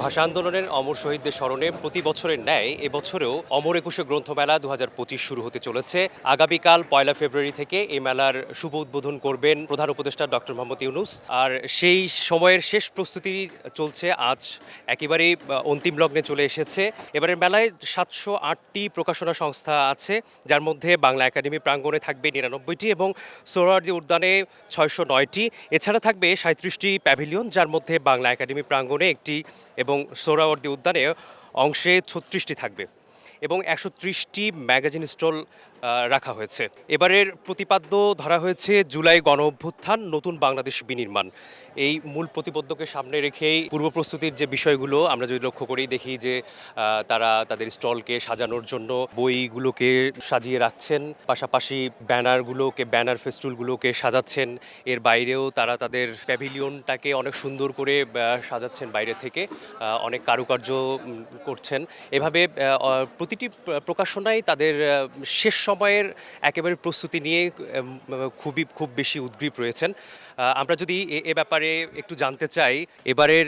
ভাষা আন্দোলনের অমর শহীদদের স্মরণে প্রতি বছরের ন্যায় এবছরেও অমর একুশে গ্রন্থমেলা 2025 শুরু হতে চলেছে। আগামীকাল 1 ফেব্রুয়ারি থেকে এই মেলার শুভ উদ্বোধন করবেন প্রধান উপদেষ্টা ডক্টর মোহাম্মদ ইউনূস। আর সেই সময়ের শেষ প্রস্তুতি চলছে, আজ একেবারেই অন্তিম লগ্নে চলে এসেছে। এবারের মেলায় 708টি প্রকাশনা সংস্থা আছে, যার মধ্যে বাংলা একাডেমি প্রাঙ্গণে থাকবে 99টি এবং সোহরাওয়ার্দী উদ্যানে 609টি। এছাড়া থাকবে 37টি প্যাভিলিয়ন, যার মধ্যে বাংলা একাডেমি প্রাঙ্গণে একটি এবং সোহরাওয়ার্দী উদ্যানে অংশে 36টি থাকবে এবং 130টি ম্যাগাজিন স্টল রাখা হয়েছে। এবারের প্রতিপাদ্য ধরা হয়েছে জুলাই গণ অভ্যুত্থান, নতুন বাংলাদেশ বিনির্মাণ। এই মূল প্রতিপাদ্যকে সামনে রেখেই পূর্ব প্রস্তুতির যে বিষয়গুলো আমরা যদি লক্ষ্য করি, দেখি যে তারা তাদের স্টলকে সাজানোর জন্য বইগুলোকে সাজিয়ে রাখছেন, পাশাপাশি ব্যানার ফেস্টুলগুলোকে সাজাচ্ছেন। এর বাইরেও তারা তাদের প্যাভিলিয়নটাকে অনেক সুন্দর করে সাজাচ্ছেন, বাইরে থেকে অনেক কারুকার্য করছেন। এভাবে প্রতিটি প্রকাশনাই তাদের শেষ সময়ের একেবারে প্রস্তুতি নিয়ে খুব বেশি উদ্গ্রীব রয়েছেন। আমরা যদি এ ব্যাপারে একটু জানতে চাই, এবারের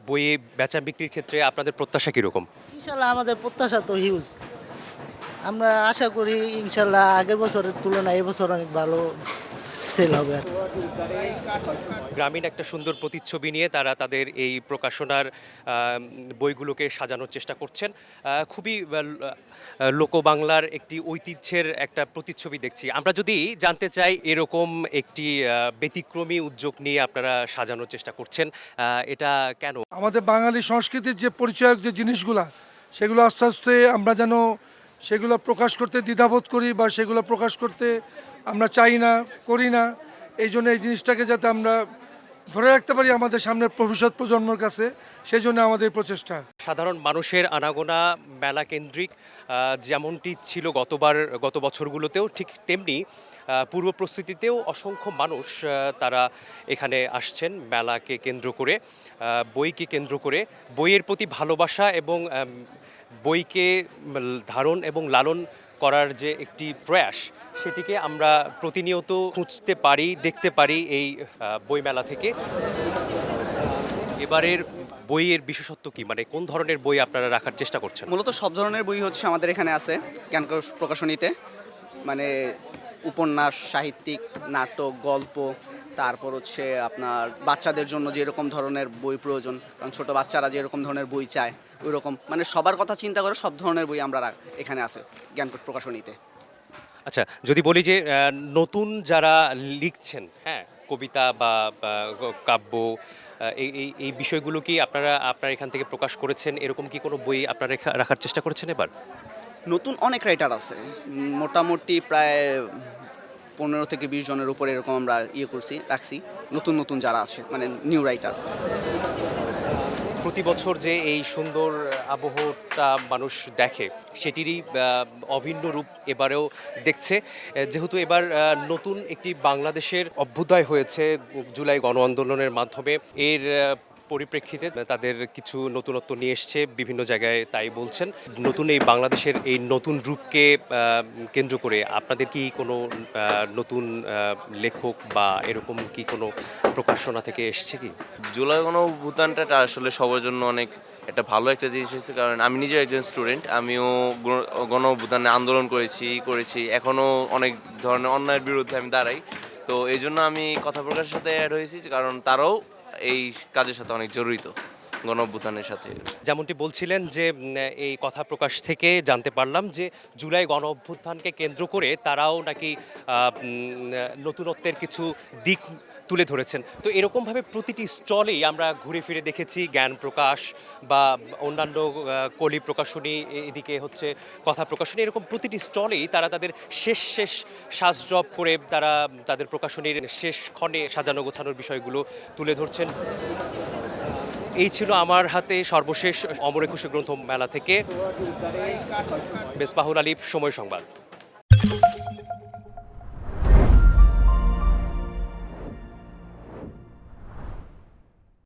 বইয়ে বেচা বিক্রির ক্ষেত্রে আপনাদের প্রত্যাশা কীরকম? ইনশাল্লাহ আমাদের প্রত্যাশা তো হিউজ। আমরা আশা করি ইনশাল্লাহ আগের বছরের তুলনায় এবছর অনেক ভালো সেল হবে। গ্রামীণ একটা সুন্দর প্রতিচ্ছবি নিয়ে তারা তাদের এই প্রকাশনার বইগুলোকে সাজানোর চেষ্টা করছেন। খুবই লোকবাংলার একটি ঐতিহ্যের একটা প্রতিচ্ছবি দেখছি। আমরা যদি জানতে চাই, এরকম একটি ব্যতিক্রমী উদ্যোগ নিয়ে আপনারা সাজানোর চেষ্টা করছেন, এটা কেন? আমাদের বাঙালি সংস্কৃতির যে পরিচয়ক যে জিনিসগুলা, সেগুলো আস্তে আস্তে আমরা যেন সেগুলো প্রকাশ করতে দ্বিধাবোধ করি বা সেগুলো প্রকাশ করতে আমরা চাই না, করি না। এই জন্য এই জিনিসটাকে যাতে আমরা ধরে রাখতে পারি আমাদের সামনের ভবিষ্যৎ প্রজন্মের কাছে, সেই জন্য আমাদের প্রচেষ্টা। সাধারণ মানুষের আনাগোনা মেলা কেন্দ্রিক, যেমনটি ছিল গত বছরগুলোতেও, ঠিক তেমনি পূর্ব প্রস্তুতিতেও অসংখ্য মানুষ তারা এখানে আসছেন মেলাকে কেন্দ্র করে, বইকে কেন্দ্র করে। বইয়ের প্রতি ভালোবাসা এবং বইকে ধারণ এবং লালন করার যে একটি প্রয়াস, সেটিকে আমরা প্রতিনিয়ত খুঁজতে পারি, দেখতে পারি এই বইমেলা থেকে। এবারের বইয়ের বিশেষত্ব কি, মানে কোন ধরনের বই আপনারা রাখার চেষ্টা করছেন? মূলত সব ধরনের বই হচ্ছে আমাদের এখানে আছে জ্ঞান প্রকাশনীতে, মানে উপন্যাস, সাহিত্যিক, নাটক, গল্প, তারপর হচ্ছে আপনার বাচ্চাদের জন্য যেরকম ধরনের বই প্রয়োজন, কারণ ছোটো বাচ্চারা যেরকম ধরনের বই চায় ওই রকম, মানে সবার কথা চিন্তা করে সব ধরনের বই আমরা এখানে আছে জ্ঞান প্রকাশনীতে। আচ্ছা, যদি বলি যে নতুন যারা লিখছেন, হ্যাঁ, কবিতা বা কাব্য, এই বিষয়গুলো কি আপনারা এখান থেকে প্রকাশ করেছেন? এরকম কি কোনো বই আপনারা রাখার চেষ্টা করেছেন এবার? নতুন অনেক রাইটার আছে, মোটামুটি প্রায় 15 থেকে 20 জনের উপরে এরকম আমরা রাখছি নতুন যারা আছে, মানে নিউ রাইটার। প্রতি বছর যে এই সুন্দর আবহটা মানুষ দেখে, সেটিরই অভিন্ন রূপ এবারেও দেখছে। যেহেতু এবার নতুন একটি বাংলাদেশের অভ্যুদয় হয়েছে জুলাই গণ আন্দোলনের মাধ্যমে, এর পরিপ্রেক্ষিতে তাদের কিছু নতুনত্ব নিয়ে এসছে বিভিন্ন জায়গায়, তাই বলছেন। নতুন এই বাংলাদেশের এই নতুন রূপকে কেন্দ্র করে আপনাদের কি কোনো নতুন লেখক বা এরকম কি কোনো প্রকাশনা থেকে এসছে কি? জুলাই গণ অভ্যুত্থানটা আসলে সবার জন্য অনেক একটা ভালো একটা জিনিস হয়েছে, কারণ আমি নিজে একজন স্টুডেন্ট, আমিও গণ অভ্যুত্থানে আন্দোলন করেছি, এখনও অনেক ধরনের অন্যায়ের বিরুদ্ধে আমি দাঁড়াই। তো এই জন্য আমি কথা প্রকাশের সাথে অ্যাড হয়েছি, কারণ তারাও এই কাজের সাথে অনেক জড়িত, গণ অভ্যুত্থানের সাথে। যেমনটি বলছিলেন যে এই কথা প্রকাশ থেকে জানতে পারলাম যে জুলাই গণ অভ্যুত্থানকে কেন্দ্র করে তারাও নাকি নতুনত্বের কিছু দিক তুলে ধরেছেন। তো এরকমভাবে প্রতিটি স্টলেই আমরা ঘুরে ফিরে দেখেছি জ্ঞান প্রকাশ বা অন্যান্য কলি প্রকাশনী, এদিকে হচ্ছে কথা প্রকাশনী, এরকম প্রতিটি স্টলেই তারা তাদের শেষ সাজরব করে তারা তাদের প্রকাশনীর শেষ ক্ষণে সাজানো গোছানোর বিষয়গুলো তুলে ধরছেন। এই ছিল আমার হাতে সর্বশেষ অমর একুশে গ্রন্থ মেলা থেকে। মেসবাহুল আলী, সময় সংবাদ।